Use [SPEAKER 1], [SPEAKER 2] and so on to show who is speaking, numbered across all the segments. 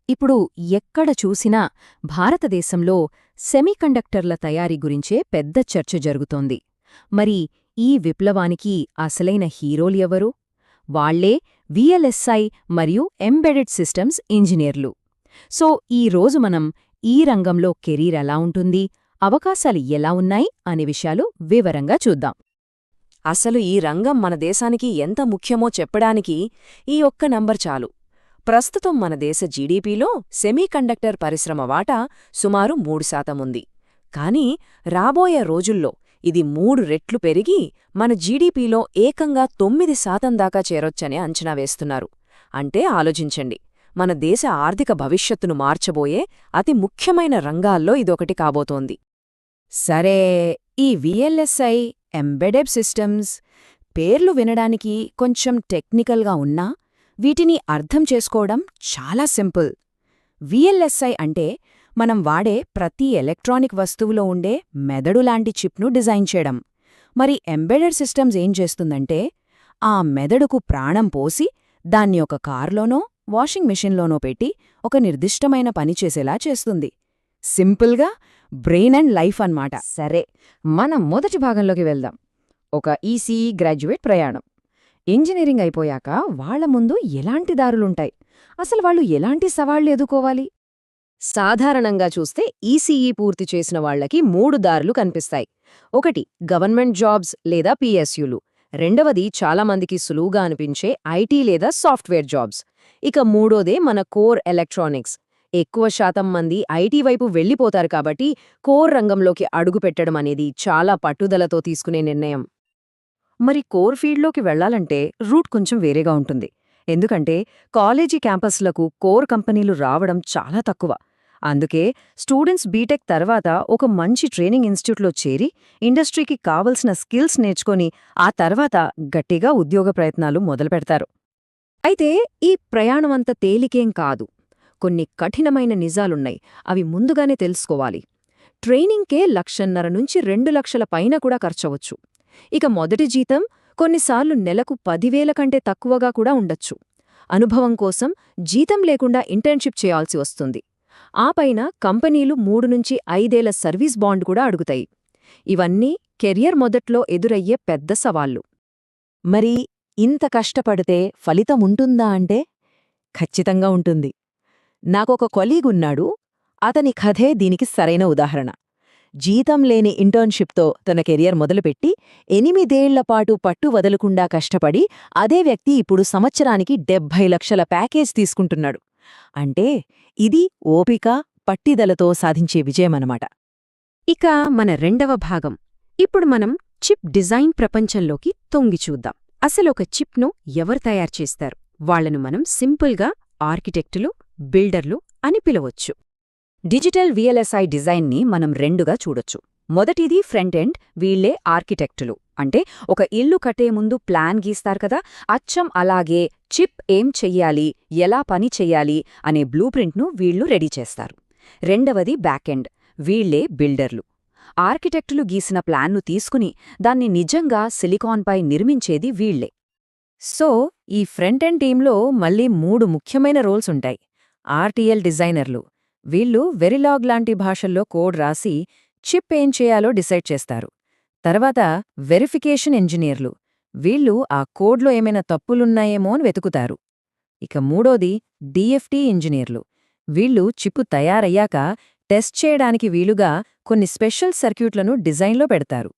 [SPEAKER 1] ఇప్పుడు ఎక్కడ చూసినా భారతదేశంలో సెమీకండక్టర్ల తయారీ గురించే పెద్ద చర్చ జరుగుతోంది. మరి ఈ విప్లవానికి అసలైన హీరోలు ఎవరు? వాళ్లే విఎల్ఎస్ఐ మరియు ఎంబెడెడ్ సిస్టమ్స్ ఇంజనీర్లు. సో ఈ రోజు మనం ఈ రంగంలో కెరీర్ ఎలా ఉంటుంది, అవకాశాలు ఎలా ఉన్నాయి అనే విషయాలు వివరంగా చూద్దాం.
[SPEAKER 2] అసలు ఈ రంగం మన దేశానికి ఎంత ముఖ్యమో చెప్పడానికి ఈ ఒక్క నంబర్ చాలు. ప్రస్తుతం మన దేశ జీడీపీలో సెమీకండక్టర్ పరిశ్రమ వాటా సుమారు 3% ఉంది. కానీ రాబోయే రోజుల్లో ఇది 3 రెట్లు పెరిగి మన జీడీపీలో ఏకంగా 9% దాకా చేరొచ్చని అంచనా వేస్తున్నారు. అంటే ఆలోచించండి, మన దేశ ఆర్థిక భవిష్యత్తును మార్చబోయే అతి ముఖ్యమైన రంగాల్లో ఇదొకటి కాబోతోంది.
[SPEAKER 1] సరే, ఈ విఎల్ఎస్ఐ, ఎంబెడెడ్ సిస్టమ్స్ పేర్లు వినడానికి కొంచెం టెక్నికల్గా ఉన్నా వీటిని అర్థం చేసుకోవడం చాలా సింపుల్. విఎల్ఎస్ఐ అంటే మనం వాడే ప్రతి ఎలక్ట్రానిక్ వస్తువులో ఉండే మెదడులాంటి చిప్ను డిజైన్ చేయడం. మరి ఎంబెడెడ్ సిస్టమ్స్ ఏం చేస్తుందంటే ఆ మెదడుకు ప్రాణం పోసి దాన్ని ఒక కార్లోనో వాషింగ్ మెషిన్లోనో పెట్టి ఒక నిర్దిష్టమైన పని చేసేలా చేస్తుంది. సింపుల్గా బ్రెయిన్ అండ్ లైఫ్ అన్నమాట. సరే, మనం మొదటి భాగంలోకి వెళ్దాం. ఒక ఈసీఈ గ్రాడ్యుయేట్ ప్రయాణం. ఇంజనీరింగ్ అయిపోయాక వాళ్ల ముందు ఎలాంటి దారులుంటాయి? అసలు వాళ్ళు ఎలాంటి సవాళ్లు ఎదుర్కోవాలి? సాధారణంగా చూస్తే ఈసీఈ పూర్తి చేసిన వాళ్లకి 3 దారులు కనిపిస్తాయి. ఒకటి గవర్నమెంట్ జాబ్స్ లేదా పిఎస్యులు. రెండవది చాలామందికి సులువుగా అనిపించే ఐటీ లేదా సాఫ్ట్వేర్ జాబ్స్. ఇక మూడోదే మన కోర్ ఎలక్ట్రానిక్స్. ఎక్కువ శాతం మంది ఐటీ వైపు వెళ్లిపోతారు కాబట్టి కోర్ రంగంలోకి అడుగుపెట్టడం అనేది చాలా పట్టుదలతో తీసుకునే నిర్ణయం. మరి కోర్ ఫీల్డ్లోకి వెళ్లాలంటే రూట్ కొంచెం వేరేగా ఉంటుంది. ఎందుకంటే కాలేజీ క్యాంపస్లకు కోర్ కంపెనీలు రావడం చాలా తక్కువ. అందుకే స్టూడెంట్స్ బీటెక్ తర్వాత ఒక మంచి ట్రైనింగ్ ఇన్స్టిట్యూట్లో చేరి ఇండస్ట్రీకి కావలసిన స్కిల్స్ నేర్చుకొని ఆ తర్వాత గట్టిగా ఉద్యోగ ప్రయత్నాలు మొదలుపెడతారు. అయితే ఈ ప్రయాణమంత తేలికేం కాదు. కొన్ని కఠినమైన నిజాలున్నాయి. అవి ముందుగానే తెలుసుకోవాలి. ట్రైనింగ్కే 1,50,000 నుంచి 2 లక్షల పైన కూడా ఖర్చవచ్చు. ఇక మొదటి జీతం కొన్నిసార్లు నెలకు 10,000 కంటే తక్కువగా కూడా ఉండొచ్చు. అనుభవం కోసం జీతం లేకుండా ఇంటర్న్షిప్ చేయాల్సి వస్తుంది. ఆ పైన కంపెనీలు 3 నుంచి 5 ఏళ్ల సర్వీస్ బాండ్ కూడా అడుగుతాయి. ఇవన్నీ కెరియర్ మొదట్లో ఎదురయ్యే పెద్ద సవాళ్లు. మరి ఇంత కష్టపడితే ఫలితం ఉంటుందా అంటే ఖచ్చితంగా ఉంటుంది. నాకొక కొలీగున్నాడు. అతని కథే దీనికి సరైన ఉదాహరణ. జీతం లేని ఇంటర్న్షిప్తో తన కెరియర్ మొదలుపెట్టి 8 ఏళ్లపాటు పట్టు వదలకుండా కష్టపడి అదే వ్యక్తి ఇప్పుడు సంవత్సరానికి 70 లక్షల ప్యాకేజ్ తీసుకుంటున్నాడు. అంటే ఇది ఓపిక, పట్టిదలతో సాధించే విజయమన్నమాట. ఇక మన రెండవ భాగం. ఇప్పుడు మనం చిప్ డిజైన్ ప్రపంచంలోకి తొంగిచూద్దాం. అసలొక చిప్ను ఎవరు తయారుచేస్తారు? వాళ్లను మనం సింపుల్గా ఆర్కిటెక్టులు, బిల్డర్లు అని పిలవచ్చు. డిజిటల్ విఎల్ఎస్ఐ డిజైన్ని మనం రెండుగా చూడొచ్చు. మొదటిది ఫ్రంట్ ఎండ్. వీళ్లే ఆర్కిటెక్టులు. అంటే ఒక ఇల్లు కట్టే ముందు ప్లాన్ గీస్తారు కదా, అచ్చం అలాగే చిప్ ఏం చెయ్యాలి, ఎలా పని చెయ్యాలి అనే బ్లూ ప్రింట్ను వీళ్లు రెడీ చేస్తారు. రెండవది బ్యాక్ ఎండ్. వీళ్లే బిల్డర్లు. ఆర్కిటెక్టులు గీసిన ప్లాన్ను తీసుకుని దాన్ని నిజంగా సిలికాన్పై నిర్మించేది వీళ్లే. సో ఈ ఫ్రంట్ ఎండ్ టీంలో మళ్ళీ 3 ముఖ్యమైన రోల్స్ ఉంటాయి. ఆర్టీఎల్ డిజైనర్లు. వీళ్ళు వెరిలాగ్ లాంటి భాషల్లో కోడ్ రాసి చిప్ ఏం చేయాలో డిసైడ్ చేస్తారు. తర్వాత వెరిఫికేషన్ ఇంజనీర్లు. వీళ్ళు ఆ కోడ్లో ఏమైనా తప్పులున్నాయేమో అని వెతుకుతారు. ఇక మూడోది డిఎఫ్టీ ఇంజనీర్లు. వీళ్ళు చిప్పు తయారయ్యాక టెస్ట్ చేయడానికి వీలుగా కొన్ని స్పెషల్ సర్క్యూట్లను డిజైన్లో పెడతారు.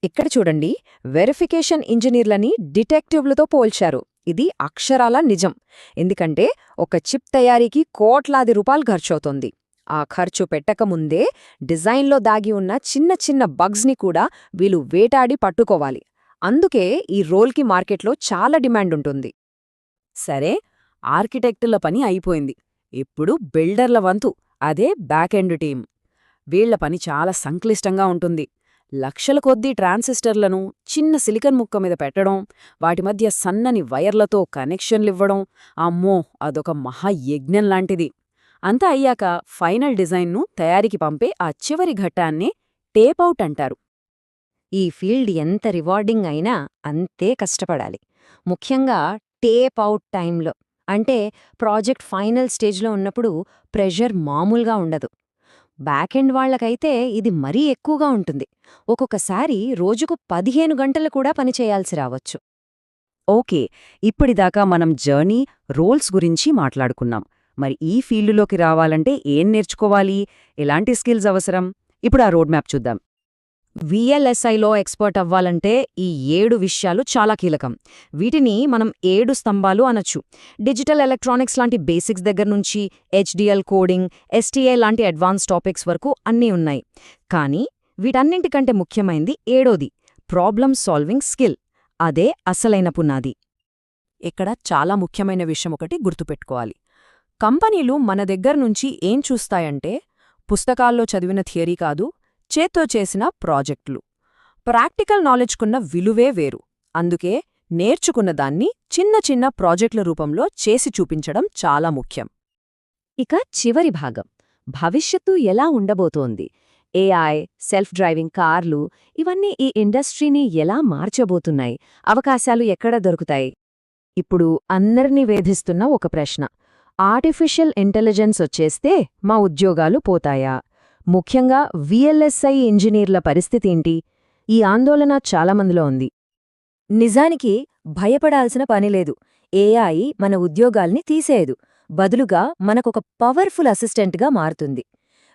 [SPEAKER 1] ఇక్కడ చూడండి, వెరిఫికేషన్ ఇంజనీర్లని డిటెక్టివ్లతో పోల్చారు. ఇది అక్షరాల నిజం. ఎందుకంటే ఒక చిప్ తయారీకి కోట్లాది రూపాయలు ఖర్చవుతోంది. ఆ ఖర్చు పెట్టకముందే డిజైన్లో దాగి ఉన్న చిన్న చిన్న బగ్స్ని కూడా వీళ్ళు వేటాడి పట్టుకోవాలి. అందుకే ఈ రోల్కి మార్కెట్లో చాలా డిమాండ్ ఉంటుంది. సరే, ఆర్కిటెక్టుల పని అయిపోయింది. ఇప్పుడు బిల్డర్ల వంతు. అదే బ్యాక్ ఎండ్ టీం. వీళ్ల పని చాలా సంక్లిష్టంగా ఉంటుంది. లక్షల కొద్దీ ట్రాన్సిస్టర్లను చిన్న సిలికన్ ముక్క మీద పెట్టడం, వాటి మధ్య సన్నని వైర్లతో కనెక్షన్లివ్వడం, అమ్మో అదొక మహాయజ్ఞం లాంటిది. అంతా అయ్యాక ఫైనల్ డిజైన్ను తయారీకి పంపే ఆ చివరి ఘట్టాన్నే టేప్అవుట్ అంటారు. ఈ ఫీల్డ్ ఎంత రివార్డింగ్ అయినా అంతే కష్టపడాలి. ముఖ్యంగా టేప్అవుట్ టైంలో
[SPEAKER 2] అంటే ప్రాజెక్ట్ ఫైనల్ స్టేజ్లో ఉన్నప్పుడు ప్రెషర్ మామూలుగా ఉండదు. బ్యాకెండ్ వాళ్లకైతే ఇది మరీ ఎక్కువగా ఉంటుంది. ఒక్కొక్కసారి రోజుకు 15 గంటలు కూడా పనిచేయాల్సి రావచ్చు.
[SPEAKER 1] ఓకే, ఇప్పటిదాకా మనం జర్నీ, రోల్స్ గురించి మాట్లాడుకున్నాం. మరి ఈ ఫీల్డులోకి రావాలంటే ఏం నేర్చుకోవాలి, ఎలాంటి స్కిల్స్ అవసరం? ఇప్పుడు ఆ రోడ్ మ్యాప్ చూద్దాం. VLSIలో ఎక్స్పర్ట్ అవ్వాలంటే ఈ 7 విషయాలు చాలా కీలకం. వీటిని మనం 7 స్తంభాలు అనొచ్చు. డిజిటల్ ఎలక్ట్రానిక్స్ లాంటి బేసిక్స్ దగ్గర్నుంచి HDL కోడింగ్, STA లాంటి అడ్వాన్స్ టాపిక్స్ వరకు అన్నీ ఉన్నాయి. కానీ వీటన్నింటికంటే ముఖ్యమైంది 7ది, ప్రాబ్లమ్ సాల్వింగ్ స్కిల్. అదే అసలైన పునాది.
[SPEAKER 2] ఇక్కడ చాలా ముఖ్యమైన విషయం ఒకటి గుర్తుపెట్టుకోవాలి. కంపెనీలు మన దగ్గర్నుంచి ఏం చూస్తాయంటే పుస్తకాల్లో చదివిన థియరీ కాదు, చేత్తో చేసిన ప్రాజెక్టులు. ప్రాక్టికల్ నాలెడ్జ్కున్న విలువే వేరు. అందుకే నేర్చుకున్న దాన్ని చిన్న చిన్న ప్రాజెక్టుల రూపంలో చేసి చూపించడం చాలా ముఖ్యం.
[SPEAKER 1] ఇక చివరి భాగం, భవిష్యత్తు ఎలా ఉండబోతోంది? AI, సెల్ఫ్ డ్రైవింగ్ కార్లు, ఇవన్నీ ఈ ఇండస్ట్రీని ఎలా మార్చబోతున్నాయి? అవకాశాలు ఎక్కడ దొరుకుతాయి? ఇప్పుడు అందర్నీ వేధిస్తున్న ఒక ప్రశ్న, ఆర్టిఫిషియల్ ఇంటెలిజెన్స్ వచ్చేస్తే మా ఉద్యోగాలు పోతాయా? ముఖ్యంగా VLSI ఇంజనీర్ల పరిస్థితేంటి? ఈ ఆందోళన చాలామందిలో ఉంది. నిజానికి భయపడాల్సిన పనిలేదు. AI మన ఉద్యోగాల్ని తీసేయదు. బదులుగా మనకొక పవర్ఫుల్ అసిస్టెంట్గా మారుతుంది.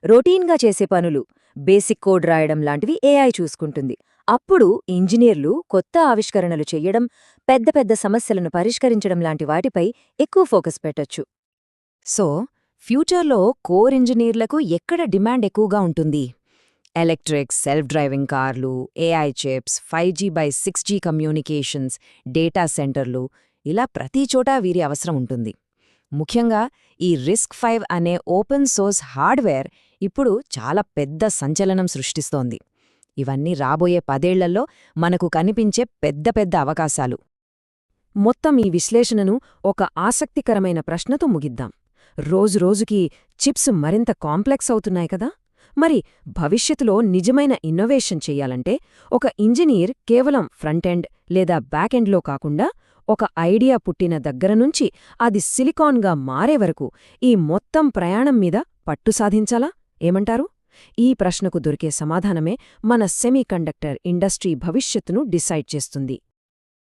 [SPEAKER 1] రొటీన్గా చేసే పనులు, బేసిక్ కోడ్ రాయడం లాంటివి AI చూసుకుంటుంది. అప్పుడు ఇంజనీర్లు కొత్త ఆవిష్కరణలు చెయ్యడం, పెద్ద పెద్ద సమస్యలను పరిష్కరించడం లాంటి వాటిపై ఎక్కువ ఫోకస్ పెట్టొచ్చు. సో ఫ్యూచర్లో కోర్ ఇంజనీర్లకు ఎక్కడ డిమాండ్ ఎక్కువగా ఉంటుంది? ఎలక్ట్రిక్స్, సెల్ఫ్ డ్రైవింగ్ కార్లు, AI chips, 5G/6G communications, data సెంటర్లు, ఇలా ప్రతిచోటా వీరి అవసరం ఉంటుంది. ముఖ్యంగా ఈ RISC-V అనే ఓపెన్ సోర్స్ హార్డ్వేర్ ఇప్పుడు చాలా పెద్ద సంచలనం సృష్టిస్తోంది. ఇవన్నీ రాబోయే 10 ఏళ్లలో మనకు కనిపించే పెద్ద పెద్ద అవకాశాలు. మొత్తం ఈ విశ్లేషణను ఒక ఆసక్తికరమైన ప్రశ్నతో ముగిద్దాం. రోజురోజుకి చిప్స్ మరింత కాంప్లెక్స్ అవుతున్నాయి కదా? మరి భవిష్యత్తులో నిజమైన ఇన్నోవేషన్ చెయ్యాలంటే ఒక ఇంజనీర్ కేవలం ఫ్రంట్ ఎండ్ లేదా బ్యాక్ ఎండ్లో కాకుండా ఒక ఐడియా పుట్టిన దగ్గరనుంచి అది సిలికాన్గా మారే వరకు ఈ మొత్తం ప్రయాణం మీద పట్టు సాధించాలా? ఏమంటారు? ఈ ప్రశ్నకు దొరికే సమాధానమే మన సెమీకండక్టర్ ఇండస్ట్రీ భవిష్యత్తును డిసైడ్ చేస్తుంది.